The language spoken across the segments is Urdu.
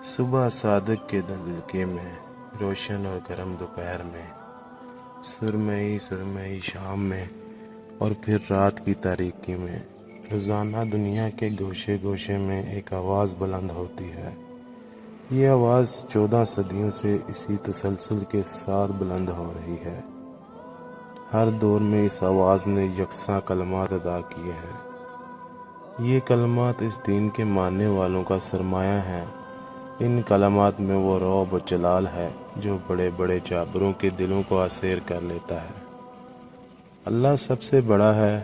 صبح صادق کے دلکے میں، روشن اور گرم دوپہر میں، سرمئی سرمئی شام میں، اور پھر رات کی تاریکی میں، روزانہ دنیا کے گوشے گوشے میں ایک آواز بلند ہوتی ہے۔ یہ آواز 14 صدیوں سے اسی تسلسل کے ساتھ بلند ہو رہی ہے۔ ہر دور میں اس آواز نے یکساں کلمات ادا کیے ہیں۔ یہ کلمات اس دین کے ماننے والوں کا سرمایہ ہیں۔ ان کلمات میں وہ رعب و جلال ہے جو بڑے بڑے جابروں کے دلوں کو اسیر کر لیتا ہے۔ اللہ سب سے بڑا ہے،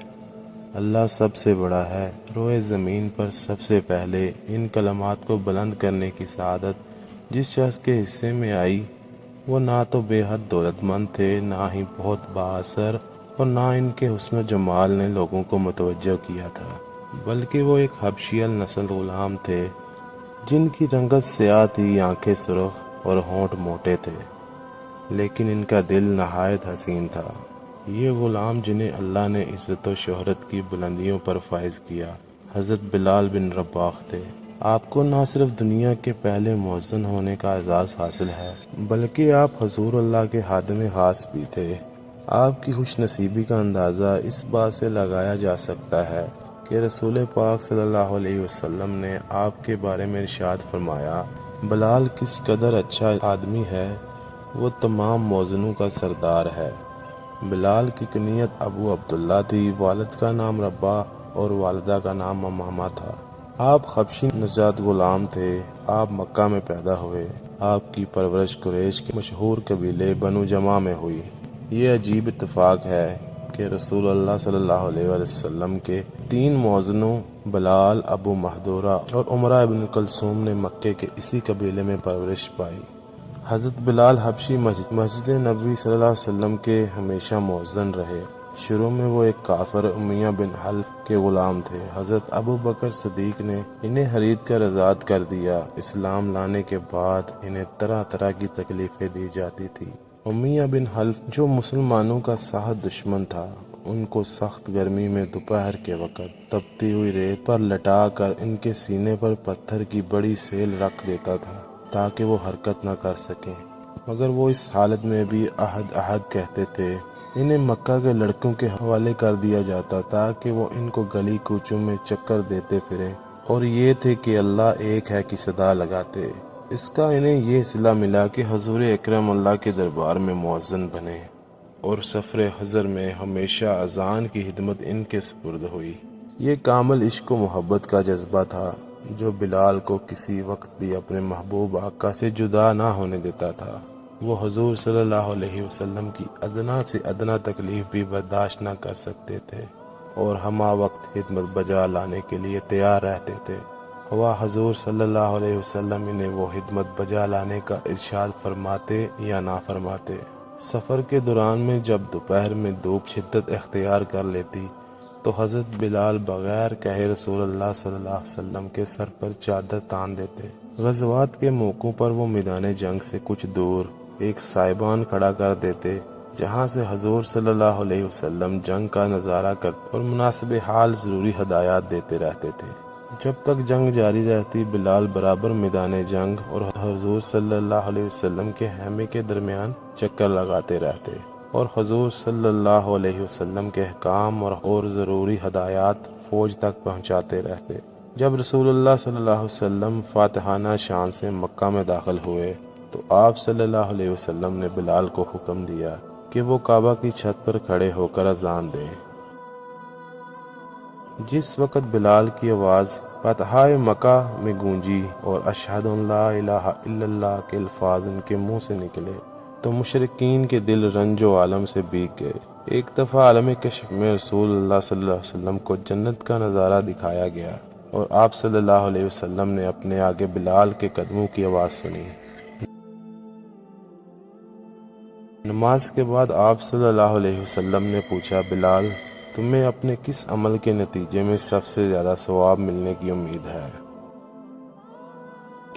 اللہ سب سے بڑا ہے۔ روئے زمین پر سب سے پہلے ان کلمات کو بلند کرنے کی سعادت جس شخص کے حصے میں آئی، وہ نہ تو بے حد دولت مند تھے، نہ ہی بہت با اثر، اور نہ ان کے حسن و جمال نے لوگوں کو متوجہ کیا تھا، بلکہ وہ ایک حبشی النسل غلام تھے جن کی رنگت سیاہ تھی، آنکھیں سرخ اور ہونٹ موٹے تھے، لیکن ان کا دل نہایت حسین تھا۔ یہ غلام جنہیں اللہ نے عزت و شہرت کی بلندیوں پر فائز کیا، حضرت بلال بن رباح تھے۔ آپ کو نہ صرف دنیا کے پہلے مؤذن ہونے کا اعزاز حاصل ہے، بلکہ آپ حضور اللہ کے خادم خاص بھی تھے۔ آپ کی خوش نصیبی کا اندازہ اس بات سے لگایا جا سکتا ہے کہ رسول پاک صلی اللہ علیہ وسلم نے آپ کے بارے میں ارشاد فرمایا، بلال کس قدر اچھا آدمی ہے، وہ تمام مؤذنوں کا سردار ہے۔ بلال کی کنیت ابو عبداللہ تھی، والد کا نام رباح اور والدہ کا نام امامہ تھا۔ آپ حبشی نژاد غلام تھے۔ آپ مکہ میں پیدا ہوئے۔ آپ کی پرورش قریش کے مشہور قبیلے بنو جمح میں ہوئی۔ یہ عجیب اتفاق ہے کہ رسول اللہ صلی اللہ علیہ وسلم کے 3 مؤذنوں بلال، ابو محذورہ اور عمرہ ابن کلثوم نے مکے کے اسی قبیلے میں پرورش پائی۔ حضرت بلال حبشی مسجد نبوی صلی اللہ علیہ وسلم کے ہمیشہ مؤذن رہے۔ شروع میں وہ ایک کافر امیہ بن حلف کے غلام تھے۔ حضرت ابو بکر صدیق نے انہیں خرید کر آزاد کر دیا۔ اسلام لانے کے بعد انہیں طرح طرح کی تکلیفیں دی جاتی تھی۔ امیہ بن حلف جو مسلمانوں کا سخت دشمن تھا، ان کو سخت گرمی میں دوپہر کے وقت تپتی ہوئی ریت پر لٹا کر ان کے سینے پر پتھر کی بڑی سیل رکھ دیتا تھا تاکہ وہ حرکت نہ کر سکیں، مگر وہ اس حالت میں بھی احد احد کہتے تھے۔ انہیں مکہ کے لڑکوں کے حوالے کر دیا جاتا تاکہ وہ ان کو گلی کوچوں میں چکر دیتے پھریں اور یہ تھے کہ اللہ ایک ہے کی صدا لگاتے۔ اس کا انہیں یہ صلہ ملا کہ حضور اکرم اللہ کے دربار میں مؤذن بنے اور سفر حضر میں ہمیشہ اذان کی خدمت ان کے سپرد ہوئی۔ یہ کامل عشق و محبت کا جذبہ تھا جو بلال کو کسی وقت بھی اپنے محبوب آقا سے جدا نہ ہونے دیتا تھا۔ وہ حضور صلی اللہ علیہ وسلم کی ادنا سے ادنا تکلیف بھی برداشت نہ کر سکتے تھے اور ہمہ وقت خدمت بجا لانے کے لیے تیار رہتے تھے، خواہ حضور صلی اللہ علیہ وسلم انہیں وہ خدمت بجا لانے کا ارشاد فرماتے یا نہ فرماتے۔ سفر کے دوران میں جب دوپہر میں دھوپ شدت اختیار کر لیتی تو حضرت بلال بغیر کہے رسول اللہ صلی اللہ علیہ وسلم کے سر پر چادر تان دیتے۔ غزوات کے موقعوں پر وہ میدان جنگ سے کچھ دور ایک سائبان کھڑا کر دیتے جہاں سے حضور صلی اللہ علیہ وسلم جنگ کا نظارہ کرتے اور مناسب حال ضروری ہدایات دیتے رہتے تھے۔ جب تک جنگ جاری رہتی، بلال برابر میدان جنگ اور حضور صلی اللہ علیہ وسلم کے خیمے کے درمیان چکر لگاتے رہتے اور حضور صلی اللہ علیہ وسلم کے احکام اور ضروری ہدایات فوج تک پہنچاتے رہتے۔ جب رسول اللہ صلی اللہ علیہ وسلم فاتحانہ شان سے مکہ میں داخل ہوئے تو آپ صلی اللہ علیہ وسلم نے بلال کو حکم دیا کہ وہ کعبہ کی چھت پر کھڑے ہو کر اذان دیں۔ جس وقت بلال کی آواز فاتحہ مکہ میں گونجی اور اشہد ان لا الہ الا اللہ کے الفاظ ان کے منہ سے نکلے تو مشرکین کے دل رنج و عالم سے بھیگ گئے۔ ایک دفعہ عالم کشف میں رسول اللہ صلی اللہ علیہ وسلم کو جنت کا نظارہ دکھایا گیا اور آپ صلی اللہ علیہ وسلم نے اپنے آگے بلال کے قدموں کی آواز سنی۔ نماز کے بعد آپ صلی اللہ علیہ وسلم نے پوچھا، بلال تمہیں اپنے کس عمل کے نتیجے میں سب سے زیادہ ثواب ملنے کی امید ہے؟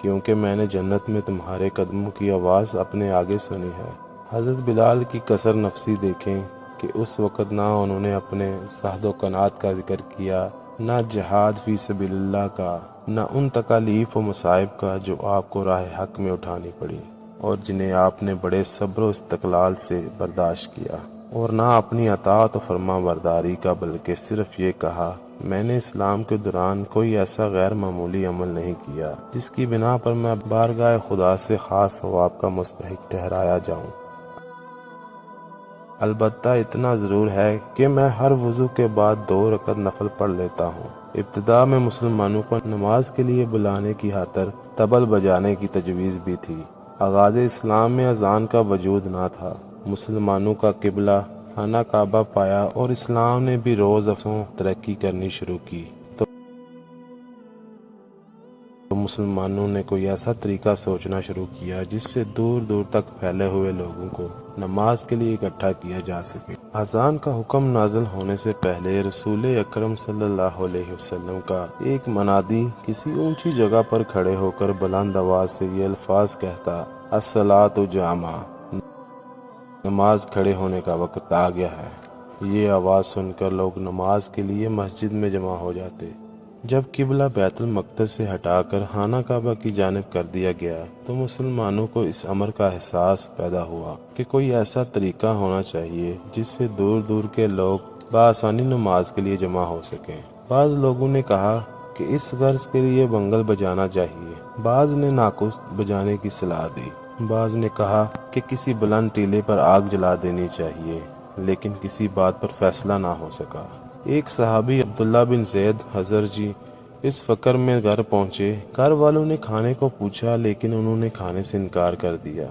کیونکہ میں نے جنت میں تمہارے قدموں کی آواز اپنے آگے سنی ہے۔ حضرت بلال کی کثر نفسی دیکھیں کہ اس وقت نہ انہوں نے اپنے زہد و قناعت کا ذکر کیا، نہ جہاد فی سبیل اللہ کا، نہ ان تکالیف و مصائب کا جو آپ کو راہ حق میں اٹھانی پڑی اور جنہیں آپ نے بڑے صبر و استقلال سے برداشت کیا، اور نہ اپنی اطاعت و فرما برداری کا، بلکہ صرف یہ کہا میں نے اسلام کے دوران کوئی ایسا غیر معمولی عمل نہیں کیا جس کی بنا پر میں بارگاہ خدا سے خاص ثواب کا مستحق ٹھہرایا جاؤں۔ البتہ اتنا ضرور ہے کہ میں ہر وضو کے بعد 2 رکعت نفل پڑھ لیتا ہوں۔ ابتدا میں مسلمانوں کو نماز کے لیے بلانے کی خاطر طبل بجانے کی تجویز بھی تھی۔ آغاز اسلام میں اذان کا وجود نہ تھا۔ مسلمانوں کا قبلہ خانہ کعبہ پایا اور اسلام نے بھی روز افزوں ترقی کرنی شروع کی تو مسلمانوں نے کوئی ایسا طریقہ سوچنا شروع کیا جس سے دور دور تک پھیلے ہوئے لوگوں کو نماز کے لیے اکٹھا کیا جا سکے۔ اذان کا حکم نازل ہونے سے پہلے رسول اکرم صلی اللہ علیہ وسلم کا ایک منادی کسی اونچی جگہ پر کھڑے ہو کر بلند آواز سے یہ الفاظ کہتا، الصلاۃ جامع، نماز کھڑے ہونے کا وقت آ گیا ہے۔ یہ آواز سن کر لوگ نماز کے لیے مسجد میں جمع ہو جاتے۔ جب قبلہ بیت المقدس سے ہٹا کر خانہ کعبہ کی جانب کر دیا گیا تو مسلمانوں کو اس امر کا احساس پیدا ہوا کہ کوئی ایسا طریقہ ہونا چاہیے جس سے دور دور کے لوگ بآسانی نماز کے لیے جمع ہو سکیں۔ بعض لوگوں نے کہا کہ اس غرض کے لیے بنگل بجانا چاہیے، بعض نے ناقوس بجانے کی صلاح دی، بعض نے کہا کہ کسی بلند ٹیلے پر آگ جلا دینی چاہیے، لیکن کسی بات پر فیصلہ نہ ہو سکا۔ ایک صحابی عبداللہ بن زید حضرجی اس فکر میں گھر پہنچے۔ گھر والوں نے کھانے کو پوچھا لیکن انہوں نے کھانے سے انکار کر دیا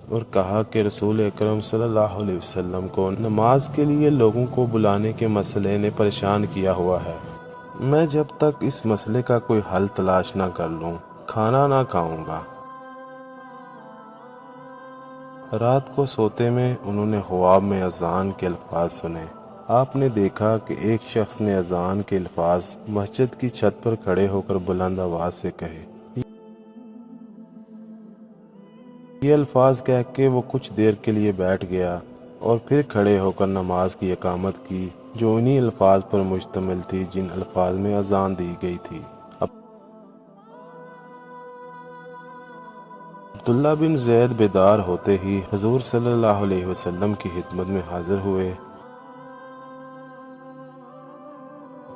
اور کہا کہ رسول اکرم صلی اللہ علیہ وسلم کو نماز کے لیے لوگوں کو بلانے کے مسئلے نے پریشان کیا ہوا ہے، میں جب تک اس مسئلے کا کوئی حل تلاش نہ کر لوں کھانا نہ کھاؤں گا۔ رات کو سوتے میں انہوں نے خواب میں اذان کے الفاظ سنے۔ آپ نے دیکھا کہ ایک شخص نے اذان کے الفاظ مسجد کی چھت پر کھڑے ہو کر بلند آواز سے کہے۔ یہ الفاظ کہہ کے وہ کچھ دیر کے لیے بیٹھ گیا اور پھر کھڑے ہو کر نماز کی اقامت کی جو انہی الفاظ پر مشتمل تھی جن الفاظ میں اذان دی گئی تھی۔ عبداللہ بن زید بیدار ہوتے ہی حضور صلی اللہ علیہ وسلم کی خدمت میں حاضر ہوئے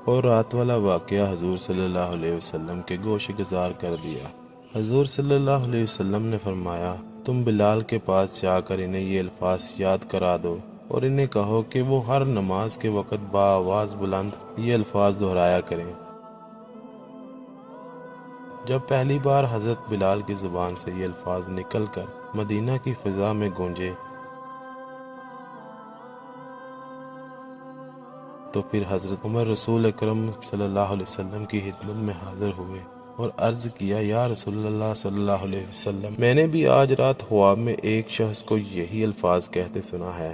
اور رات والا واقعہ حضور صلی اللہ علیہ وسلم کے گوش گزار کر دیا۔ حضور صلی اللہ علیہ وسلم نے فرمایا، تم بلال کے پاس جا کر انہیں یہ الفاظ یاد کرا دو اور انہیں کہو کہ وہ ہر نماز کے وقت بآواز بلند یہ الفاظ دہرایا کریں۔ جب پہلی بار حضرت بلال کی زبان سے یہ الفاظ نکل کر مدینہ کی فضا میں گونجے تو پھر حضرت عمر رسول اکرم صلی اللہ علیہ وسلم کی خدمت میں حاضر ہوئے اور عرض کیا، یا رسول اللہ صلی اللہ علیہ وسلم، میں نے بھی آج رات خواب میں ایک شخص کو یہی الفاظ کہتے سنا ہے۔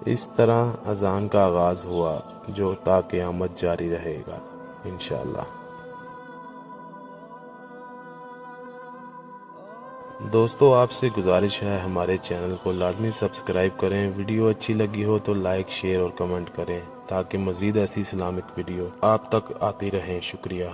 اس طرح اذان کا آغاز ہوا جو تا قیامت جاری رہے گا انشاءاللہ۔ دوستو، آپ سے گزارش ہے ہمارے چینل کو لازمی سبسکرائب کریں، ویڈیو اچھی لگی ہو تو لائک، شیئر اور کمنٹ کریں تاکہ مزید ایسی اسلامک ویڈیو آپ تک آتی رہیں۔ شکریہ۔